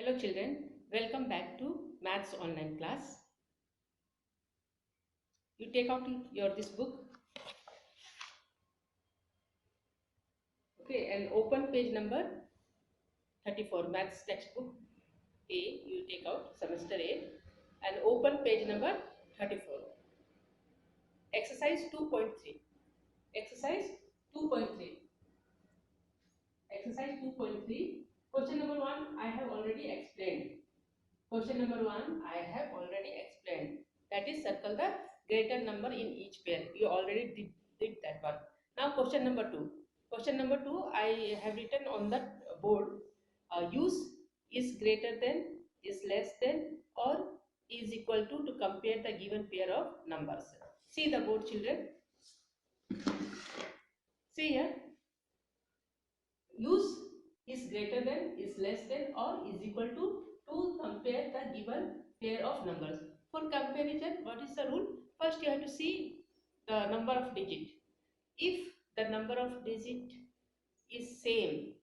Hello children, welcome back to Maths online class. You take out your this book, okay, and open page number 34, Maths textbook A. You take out semester A and open page number 34. Exercise 2.3. Exercise 2.3. Exercise 2.3. Question number 1 I have already explained. Question number 1 I have already explained. That is, circle the greater number in each pair. You already did that one. Now question number 2. Question number 2 I have written on the board. Use is greater than, is less than, or is equal to compare the given pair of numbers. See the board, children. See here. Use is greater than, is less than, or is equal to compare the given pair of numbers. For comparison, what is the rule? First you have to see the number of digit. If the number of digit is same,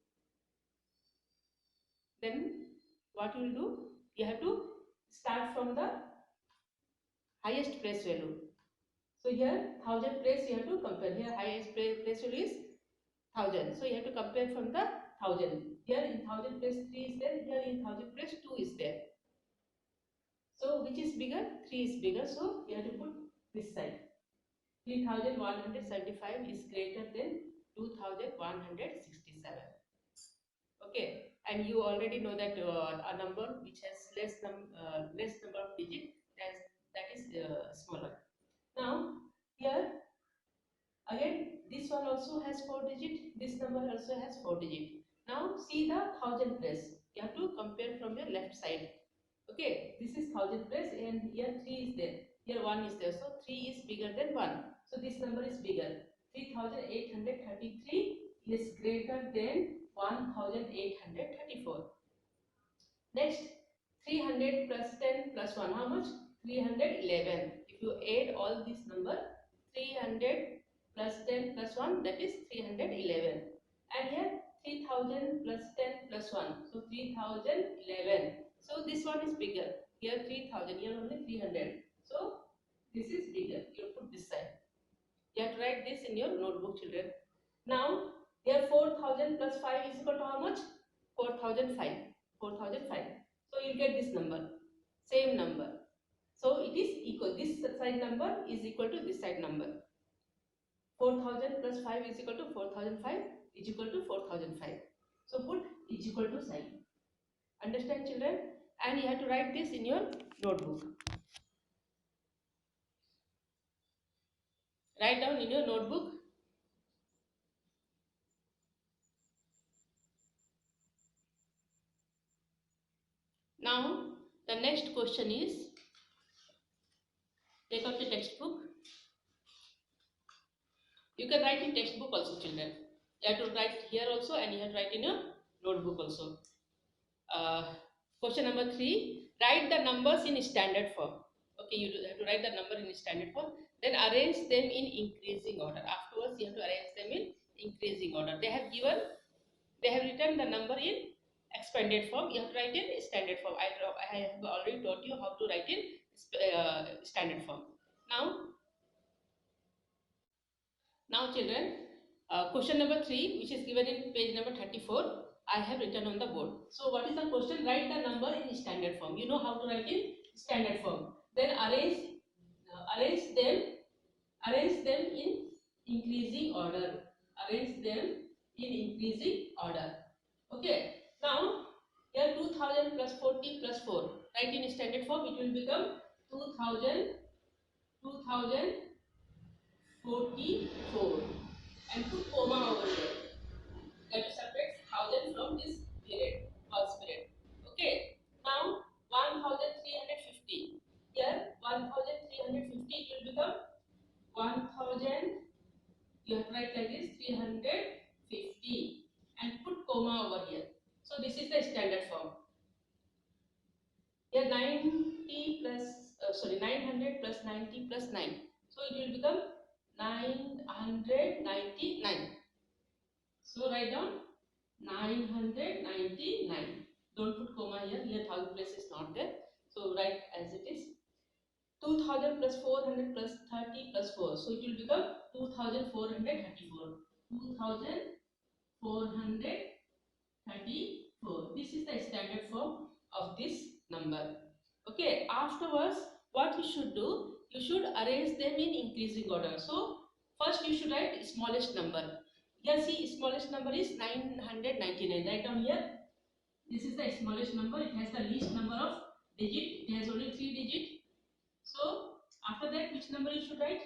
then what you will do? You have to start from the highest place value. So here 1000 place you have to compare. Here highest place value is 1000. So you have to compare from the 1000. Here in 1000 place 3 is there. Here in 1000 place 2 is there. So which is bigger? 3 is bigger. So you have to put this side. 3175 is greater than 2167. Okay, and you already know that a number which has less number of digits, that is smaller. Now here again this one also has 4 digit. This number also has 4 digit. Now see the 1000 place. You have to compare from your left side. Okay, this is 1000 place and here 3 is there. Here 1 is there. So 3 is bigger than 1. So this number is bigger. 3833 is greater than 1834. Next, 300 plus 10 plus 1. How much? 311. If you add all this number, 300 plus 10 plus 1, that is 311. And here 3000 plus 10 plus 1. So 3011. So this one is bigger. Here 3000, here only 300. So this is bigger. You put this side. You have to write this in your notebook, children. Now, here 4000 plus 5 is equal to how much? 4005. 4005. So you get this number. Same number. So it is equal. This side number is equal to this side number. 4000 plus 5 is equal to 4005 is equal to 4005. So put is equal to sign. Understand, children? And you have to write this in your notebook. Write down in your notebook. Now the next question is, take out the textbook. You can write in textbook also, children. You have to write here also and you have to write in your notebook also. Question number 3, write the numbers in standard form. Okay, you have to write the number in standard form. Then arrange them in increasing order. Afterwards, you have to arrange them in increasing order. They have written the number in expanded form. You have to write in standard form. I have already taught you how to write in standard form. Now children, question number 3, which is given in page number 34, I have written on the board. So what is the question? Write the number in standard form. You know how to write in standard form. Then arrange them in increasing order. Arrange them in increasing order. Okay. Now here 2000 plus 40 plus 4. Write in standard form. It will become 2044 and put comma over here. That separates 1000 from this period, first period. Okay. Now 1350. Here 1350 it will become 1000. You have to write like this 350 and put comma over here. So this is the standard form. Here 900 plus 90 plus 9. So it will become 999. So write down 999. Don't put comma here. Here thousand place is not there. So write as it is. 2000 plus 400 plus 30 plus 4. So it will become 2434. 2434. This is the standard form of this number. Okay. Afterwards, what you should do? You should arrange them in increasing order. So first you should write smallest number. Here see smallest number is 999. Write down here. This is the smallest number. It has the least number of digit. It has only 3 digit. So after that, which number you should write?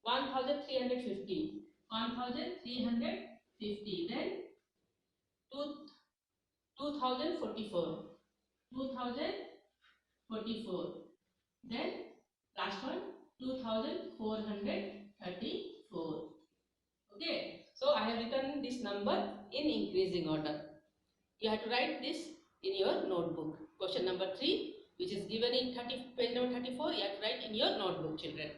1350. 1350. Then 2044. 2044. Then last one 2434. Okay. So I have written this number in increasing order. You have to write this in your notebook. Question number 3, which is given in page number 34, you have to write in your notebook, children.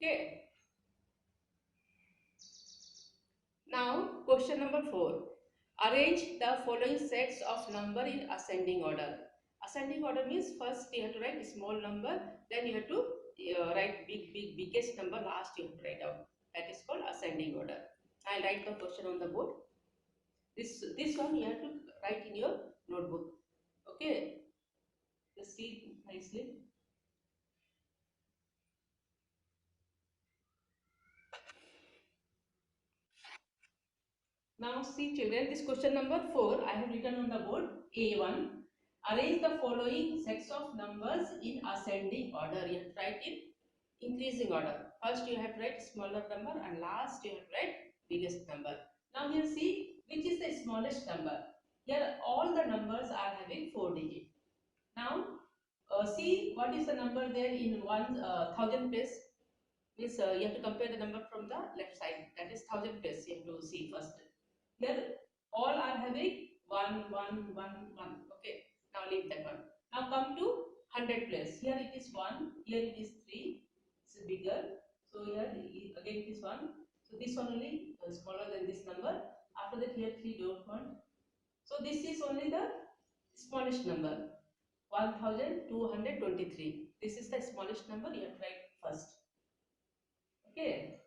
Okay. Now, question number 4. Arrange the following sets of number in ascending order. Ascending order means first you have to write a small number, then you have to write biggest number, last you have to write out. That is called ascending order. I'll write the question on the board. This one you have to write in your notebook. Okay. Just see nicely. Now see children, this question number 4 I have written on the board. A1. Arrange the following sets of numbers in ascending order. You have to write in increasing order. First you have to write smaller number and last you have to write biggest number. Now here see which is the smallest number. Here all the numbers are having 4 digits. Now see what is the number there in 1000 place. Means you have to compare the number from the left side. That is 1000 place. You have to see first. Here all are having 1, 1, 1, 1. Okay. Now leave that one. Now come to 100 place. Here it is 1. Here it is 3. It's bigger. So here again it is 1. So this one only smaller than this number. After that here 3 don't want. So this is only the smallest number. 1223. This is the smallest number. You have to write first. Okay.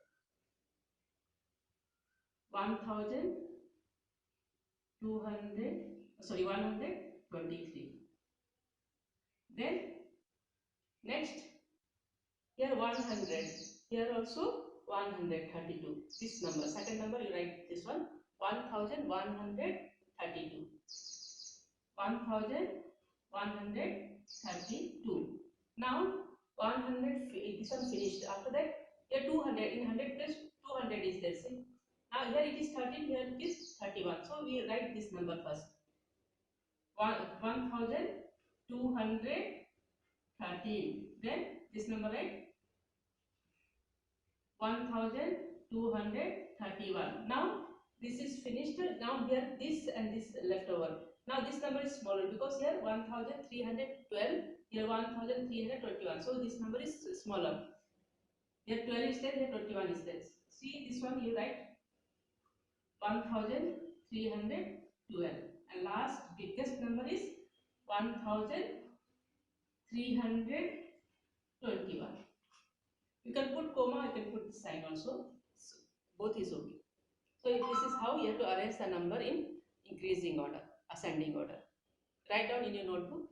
123. Then next here 100. Here also 132. This number, second number you write this one. 1132. 1132. Now 100. This one finished. After that here 200. In 100 place 200 is there. See. Now here it is 13, here it is 31. So we write this number first. 1213. Then this number right? 1231. Now this is finished. Now here this and this left over. Now this number is smaller because here 1312. Here 1321. So this number is smaller. Here 12 is there. Here 21 is there. See this one you write 1312. And last biggest number is 1321. You can put comma, you can put sign also. So both is okay. So this is how you have to arrange the number in increasing order, ascending order. Write down in your notebook.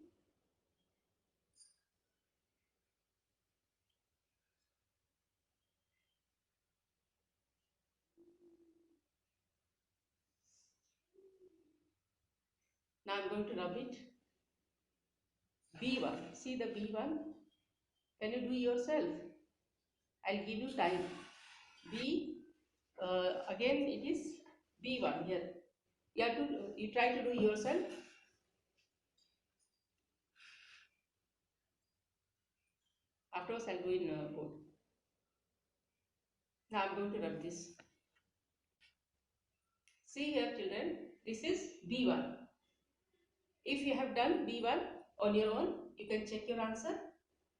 Now I am going to rub it. B1. See the B1. Can you do yourself? I'll give you time. B. Again it is B1 here. You try to do yourself. Afterwards I'll go in board. Now I'm going to rub this. See here children, this is B1. If you have done B1 on your own, you can check your answer.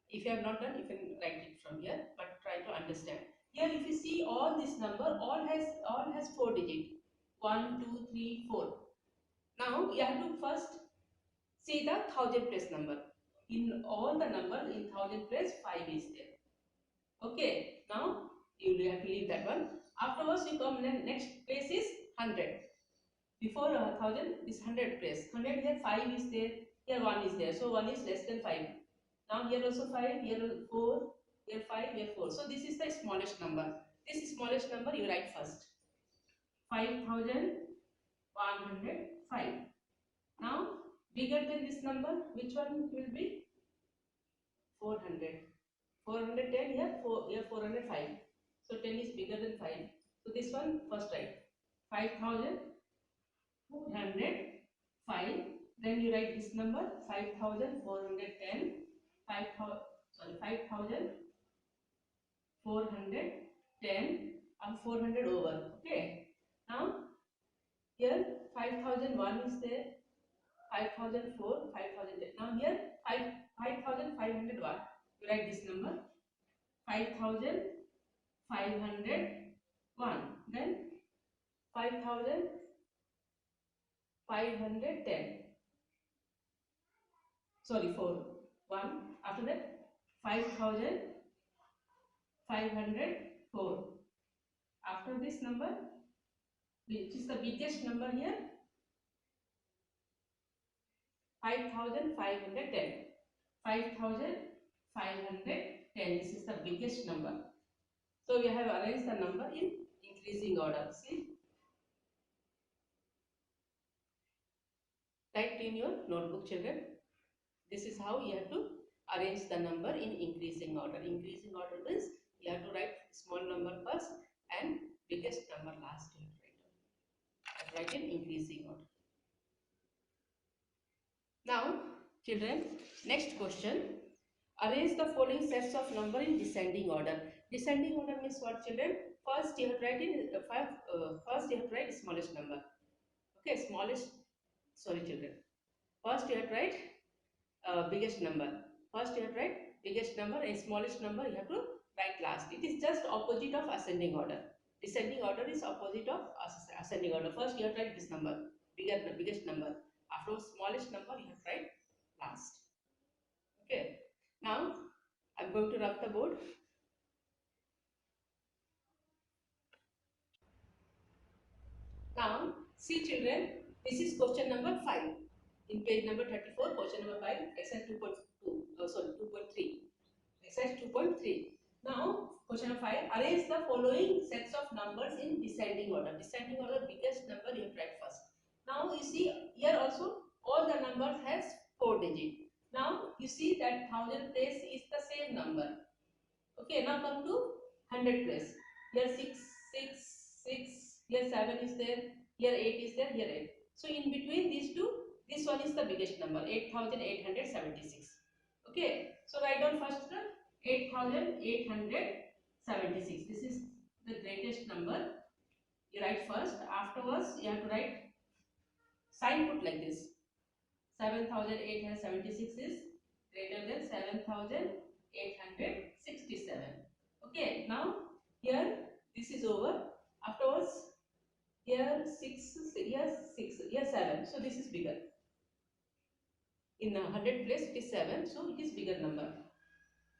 If you have not done, you can write it from here, but try to understand. Here, if you see all this number, all has 4 digits. 1, 2, 3, 4. Now you have to first see the thousand place number. In all the numbers in thousand place, 5 is there. Okay. Now you will have to leave that one. Afterwards, you come next place is 100. Before 1000 is 100 place. 100 here 5 is there. Here 1 is there. So 1 is less than 5. Now here also 5. Here 4. Here 5. Here 4. So this is the smallest number. This smallest number you write first. 5105. Now bigger than this number, which one will be? 400. 410 here 405. So 10 is bigger than 5. So this one first write. 5405. Then you write this number 5410. 5410 and 400 over. Okay. Now here 5001 is there. 5004, 5010. Now here 5501. You write this number 5501. Then 5510. Sorry, 4. 1. After that 5504. After this number, which is the biggest number here, 5510. 5510. This is the biggest number. So we have arranged the number in increasing order. See, write in your notebook, children. This is how you have to arrange the number in increasing order. Increasing order means you have to write small number first and biggest number last. You have to write in increasing order. Now, children, next question. Arrange the following sets of number in descending order. Descending order means what, children? First you have to write in first you have to write smallest number. Okay, smallest. Sorry, children. First you have to write biggest number. First you have to write biggest number and smallest number you have to write last. It is just opposite of ascending order. Descending order is opposite of ascending order. First you have to write this number, biggest number. After smallest number you have to write last. Okay. Now I am going to rub the board. Now see, children, this is question number 5. In page number 34, question number 5, exercise 2.2. Sorry, 2.3. Exercise 2.3. Now, question number 5. Arrange the following sets of numbers in descending order. Descending order, biggest number you have to write first. Now, you see here also all the numbers has 4 digits. Now, you see that 1000 place is the same number. Okay, now come to 100 place. Here 6, 6, 6. Here 7 is there. Here 8 is there. Here 8. So, in between these two, this one is the biggest number, 8876. Okay, so write down first 8876. This is the greatest number. You write first. Afterwards, you have to write sign put like this. 7876 is greater than 7867. Okay, now here this is over. Afterwards, here 6, here 6, here 7. So this is bigger. In 100 place it is 7, so it is bigger number.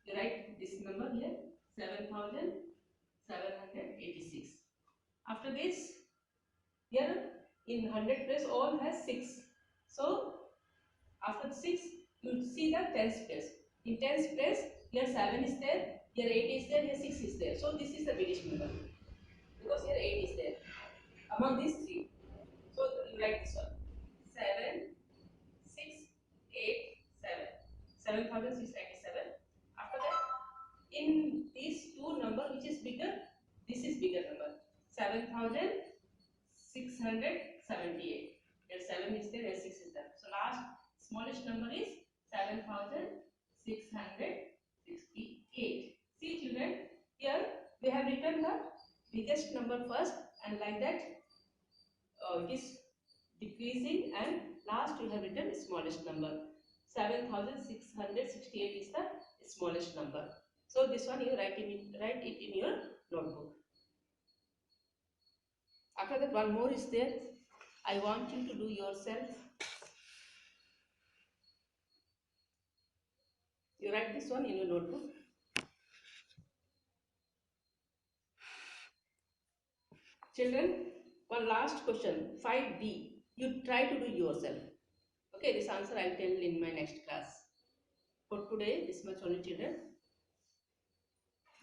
You write this number here, 7786. After this, here in 100 place all has 6. So after 6, you see the tens place. In tens place, here 7 is there, here 8 is there, here 6 is there. So this is the biggest number because here 8 is there among these 3. So you write this one, 7, 6, 8, 7, 7697. After that, in these two number, which is bigger, this is bigger number, 7678. Here 7 is there, here 6 is there. So last smallest number is 7668. See, children, here we have written the biggest number first, and like that it is decreasing and Last you have written smallest number. 7668 is the smallest number. So this one you write it in your notebook. After that, one more is there. I want you to do yourself. You write this one in your notebook. Children, one last question, 5B. You try to do yourself. Okay, this answer I'll tell in my next class. For today, this much only, children.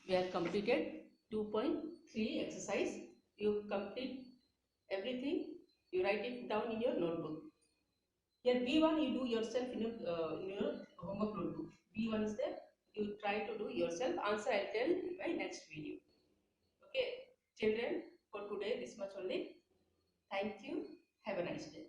We have completed 2.3 exercise. You complete everything. You write it down in your notebook. Here B1 you do yourself in your homework notebook. B1 is there. You try to do yourself. Answer I'll tell in my next video. Okay, children. For today, this much only. Thank you. Have a nice day.